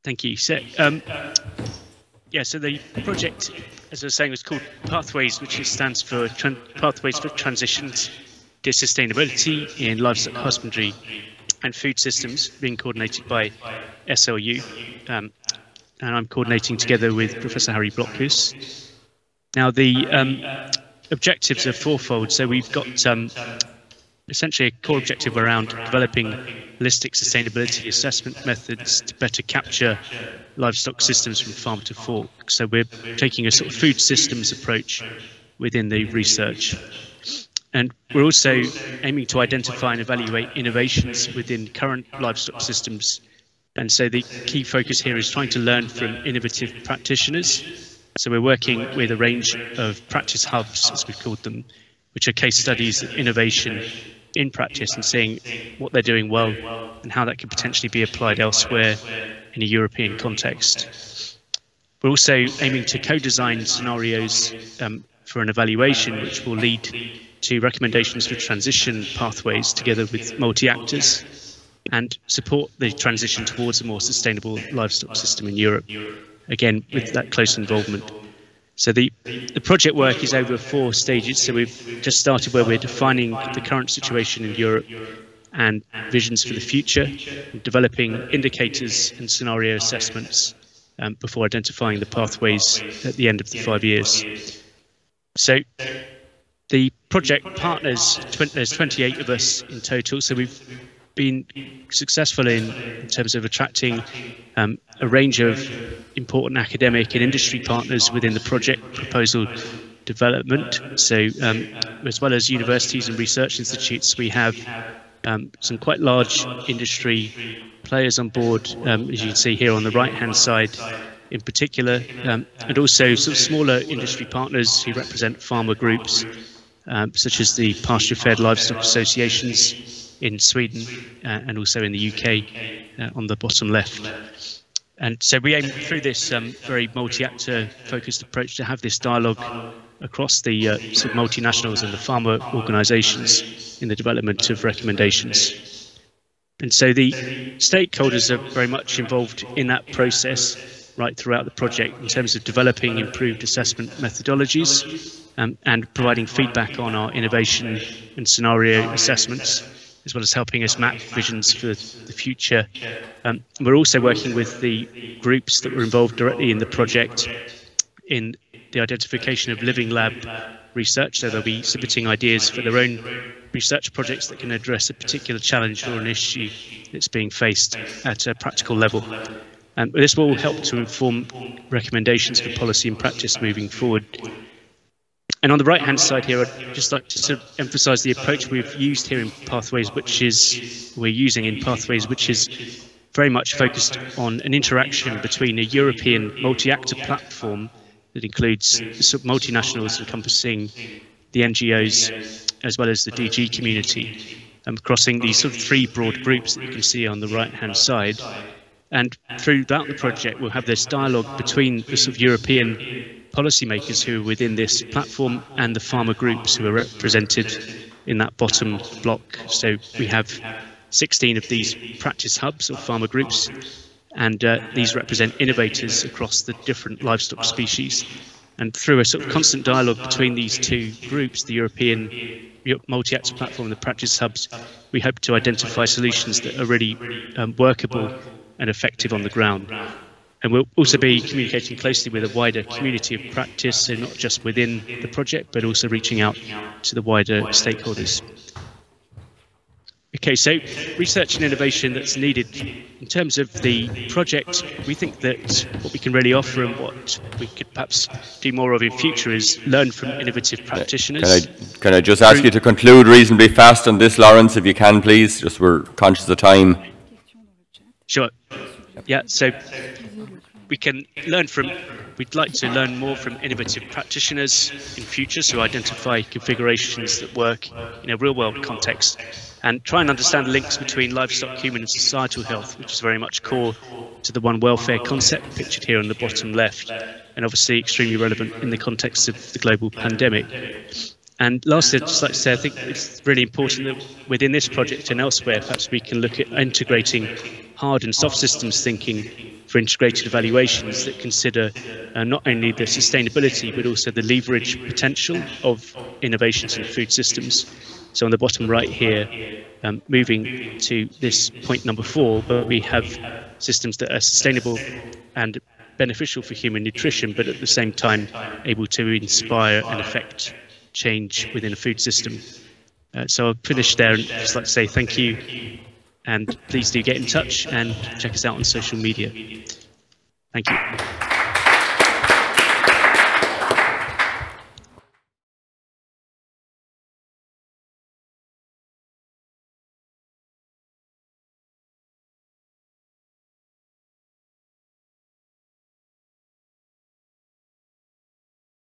Thank you. So, so the project, as I was saying, was called Pathways, which stands for Pathways for Transitions to Sustainability in Livestock Husbandry and Food Systems, being coordinated by SLU. And I'm coordinating together with Professor Harry Blockhus. Now, the objectives are fourfold. So we've got essentially a core objective around developing holistic sustainability assessment methods to better capture livestock systems from farm to fork. So we're taking a sort of food systems approach within the research. And we're also aiming to identify and evaluate innovations within current livestock systems. And so the key focus here is trying to learn from innovative practitioners. So we're working with a range of practice hubs, as we've called them, which are case studies of innovation in practice and seeing what they're doing well and how that could potentially be applied elsewhere in a European context. We're also aiming to co-design scenarios for an evaluation which will lead to recommendations for transition pathways together with multi-actors and support the transition towards a more sustainable livestock system in Europe, again with that close involvement. So the project work is over 4 stages. So we've just started where we're defining the current situation in Europe and visions for the future, developing indicators and scenario assessments before identifying the pathways at the end of the 5 years. So the project partners, there's 28 of us in total. So we've been successful in terms of attracting a range of important academic and industry partners within the project proposal development. So as well as universities and research institutes, we have some quite large industry players on board, as you can see here on the right-hand side in particular, and also sort of smaller industry partners who represent farmer groups, such as the pasture-fed livestock associations in Sweden and also in the UK on the bottom left. And so we aim through this very multi-actor focused approach to have this dialogue across the sort of multinationals and the farmer organisations in the development of recommendations. And so the stakeholders are very much involved in that process right throughout the project in terms of developing improved assessment methodologies and providing feedback on our innovation and scenario assessments, as well as helping us map visions for the future. We're also working with the groups that were involved directly in the project in the identification of living lab research. So they'll be submitting ideas for their own research projects that can address a particular challenge or an issue that's being faced at a practical level. This will help to inform recommendations for policy and practice moving forward. And on the right-hand side here, I'd just like to sort of emphasise the approach we've used here in Pathways, which is very much focused on an interaction between a European multi-actor platform that includes sort of multinationals encompassing the NGOs as well as the DG community, crossing these sort of 3 broad groups that you can see on the right-hand side. And throughout the project, we'll have this dialogue between the sort of European policymakers who are within this platform and the farmer groups who are represented in that bottom block. So we have 16 of these practice hubs or farmer groups, and these represent innovators across the different livestock species. And through a sort of constant dialogue between these 2 groups, the European multi-actor platform and the practice hubs, we hope to identify solutions that are really workable and effective on the ground. And we'll also be communicating closely with a wider community of practice, so not just within the project, but also reaching out to the wider stakeholders. Okay, so research and innovation that's needed. In terms of the project, we think that what we can really offer and what we could perhaps do more of in future is learn from innovative practitioners. Can I just ask you to conclude reasonably fast on this, Laurence, if you can, please? Just we're conscious of time. Sure. Yeah, so we'd like to learn more from innovative practitioners in future, so identify configurations that work in a real-world context and try and understand links between livestock, human and societal health, which is very much core to the One Welfare concept pictured here on the bottom left, and obviously extremely relevant in the context of the global pandemic. And lastly, I'd just like to say, I think it's really important that within this project and elsewhere, perhaps we can look at integrating hard and soft systems thinking for integrated evaluations that consider not only the sustainability but also the leverage potential of innovations in food systems. So on the bottom right here, moving to this point number 4, where we have systems that are sustainable and beneficial for human nutrition, but at the same time able to inspire and affect change within a food system. So I'll finish there and just like to say thank you, and please do get in touch and check us out on social media. Thank you.